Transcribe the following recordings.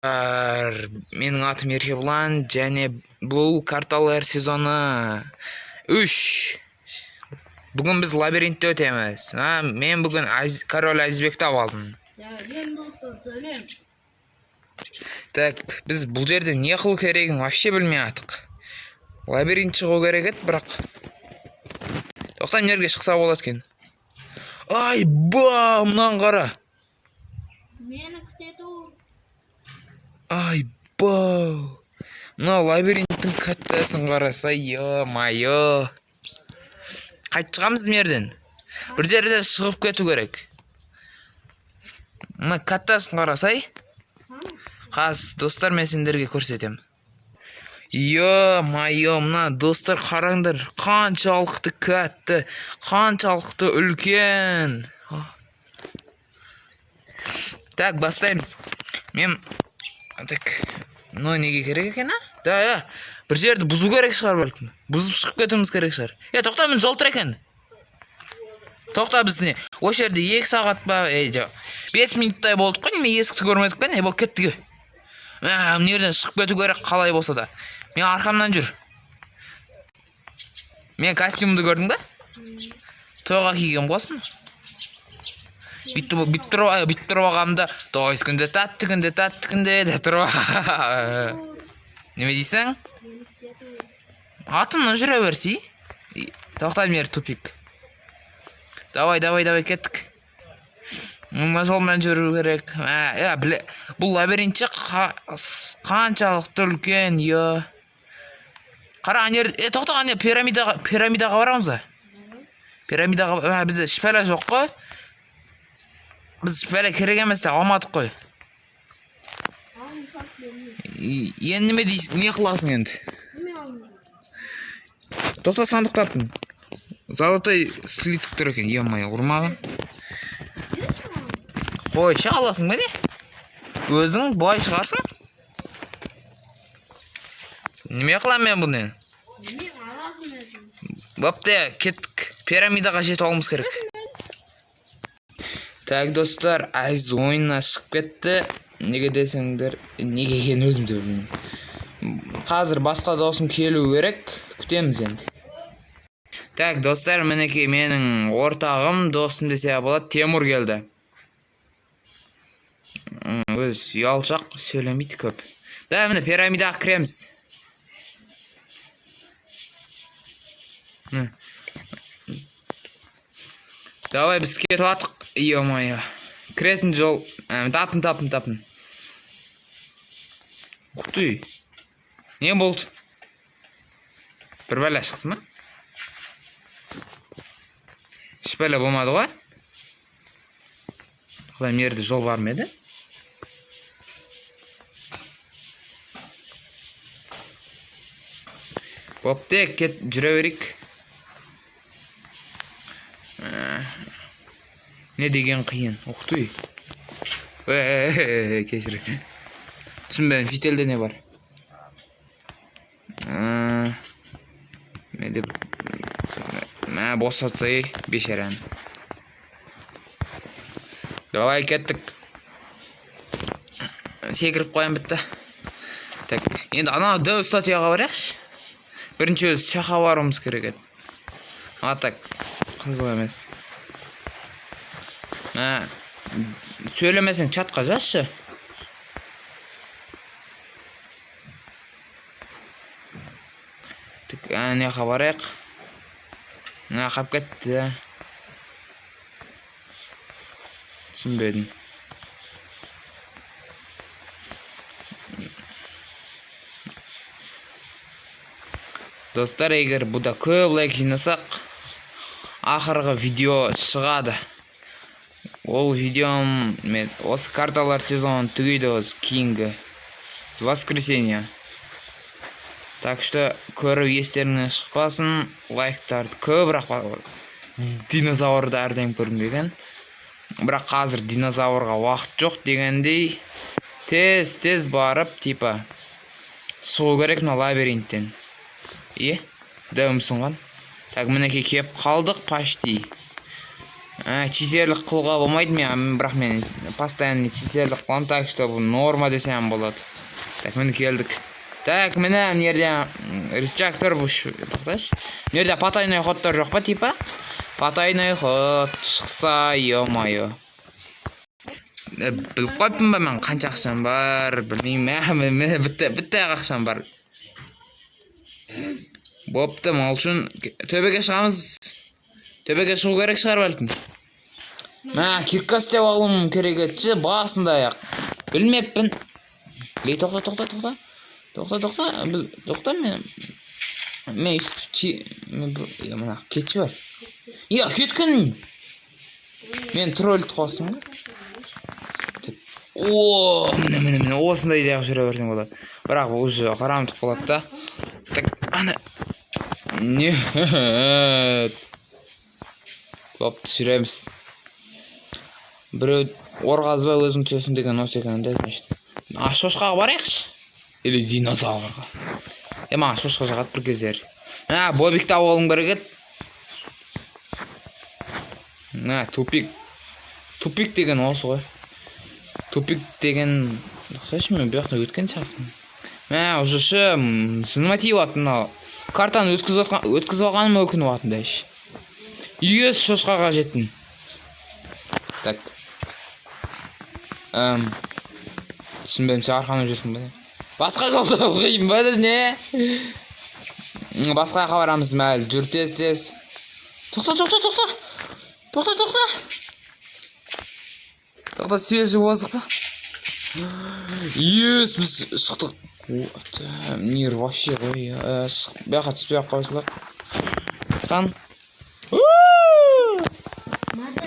Менің атым Еркебұлан, және бұл карталар сезоны 3. Бүгін біз лабиринтте өтеміз. Мен бүгін король Азизбекті алдым. Сәлем достар, сәлем. Так, біз бұл жерде не қылу керегін вообще білмей атық. Лабиринт шығу керек еді, бірақ тоқтам, жерге шықса болады екен. Ай, мұнан қара. Мені күтету. Ай, мына лабиринттің каттасын қараса, ё-майо. Қайт шығамыз мерден. Бір жерде шығып кету керек. Мына каттасын қарасай. Қаз, достар, мен сендерге көрсетем. Ё-майо, мына достар қараңдар. Қаншалықты катты, қаншалықты үлкен. Так, бастаймыз. Мен... Так, неге керек екен, а? Да, бір жерді бұзу керек шығар бәлкім. Бұзып шығып кетуіміз керек шығар. Тоқта, мен жол тұр екен. Тоқта, біз не? О жерде 2 сағат ба? 5 минуттай болдық қой, неме есікті көрмедік пен? Бұл кеттігі. Мұнерден шығып кету керек қалай болса да. Мен арқамнан жүр. Мен костюмді көрдің ба? Тойға киген қосын. Бүйтіп тұрып ағамда, тойыз күнде, татты күнде де тұрып. Неме дейсің? Атымнан жүре берсей. Тоқтайым ер тупик. Давай, кеттік. Мұнда жолмен жүру керек. Бұл лабиринтше қаншалықты үлкен, ё. Қара, тоқтаған пирамидаға барамыз ба? Пирамидаға, бізде шпәлі жоқ қой. Біз шпәлі керек емес те алмадық қой. Енді неме дейсің, не қыласың енді? Тоқта, сандық таптың. Золотой слиток тұр екен, ё-май, ұрмағын. Қой, шығаласың ба не? Өзің бұлай шығарсың? Неме қылам мен бұны? Бапты, кеттік. Пирамидаға жетіп алымыз керек. Так, достар, айз ойынына шығып кетті. Неге десеңдер, неге екен өзім де білмеймін. Қазір басқа досым келу керек. Күтеміз енді. Так, достар, мінеке менің ортағым, досым десе болады, Темур келді. Өз ұялшақ, сөйлемейді көп. Да, міне пирамидаға кіреміз. Давай, біз кетіп атық. Ё-майо. Кіретін жол. Тапын. Құты. Не болды? Бір бәлі шықты ма? Шпәлі болмады ғой? Құдай, мерді жол бар ма еді? Бопты, кет жүре берейік. Не деген қиын, ұқты. Кешір. Түсінбәдім, шетелде не бар? Босатсай, бешерән. Давай, кеттік. Секіріп қойын бітті. Так, енді ана дөу статияға барайықшы. Бірінші өз шақа барымыз керек еді. Так, қызық емес. Сөйлемесең чатқа жазшы. Не қабарайық. Қап кетті. Түсінбедім. Достар, егер бұда көп лайк жинасақ, ақырғы видео шығады. Ол видеом осы карталар сезонын түгейді өз кейінгі воскресенье. Так что көріп естеріңнен шықпасын, лайктарды көбірек бар. Динозаврды әрден көрінбеген. Бірақ қазір динозаврға уақыт жоқ дегендей тез барып, типа, шығу керек мына лабиринттен. Дөмсің ған. Так, мінеке кеп қалдық почти. читерлік қылға болмайды бірақ мен постоянно читерлік қыламын, так что бұл норма десем болады. Так, міне келдік. Так, міне жерде рычаг тұр, тоқташы. Жерде потайной ходтар жоқ па, типа? Потайной ход шықса, ё-моё. Біліп қойыппын ба мен қанша ақшам бар, білмеймін, бітті ақшам бар. Бопты, мал үшін төбеге шығамыз. Төбеге шығу керек шығар бәлкім. Киркас деп алуым керек етші, басында аяқ. Білмеппін. Тоқта мен. Мен мына кетші бар. Кеткін. Мен тролльді қосым. Міне, осындай deyaq жүре берсең болады. Бірақ уже қарамдық болады да. Так, ана. Нет. Бопты жүреміз. Біреу орғазбай өзің төсің деген осы екенінде, значит. Шошқаға барайықшы. Или динозаврға. Маған шошқа жағады бір кездер. Бобикті ауылың бір кет. Тупик деген осы ғой. Тупик деген... Құсайшы мен бұяқта өткен сақтым. Уже сынматив атын картаны өткізіп алғаным өкін уатында еш. Ес шошқаға жеттім. Так. Түсінбедім, сен арқаны жүрсің бе? Басқа жолда оқиын ба, не? Басқа қабарамыз мәл, жүр тез. Тоқта. Тоқта, свежий воздух па? Ес, біз шықтық. Мир вообще ғой. Бәқа түспей қойсылар. Тан.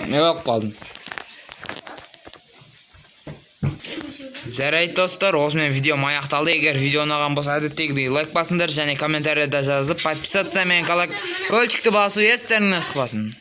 Не болып қалдым? Жарайды достар, осымен видео аяқталды. Егер видео ұнаған болса, әдеттегідей лайк басыңдар және комментарияда жазып, подписаться мен колокольчикті басу естеріңнен шықпасын.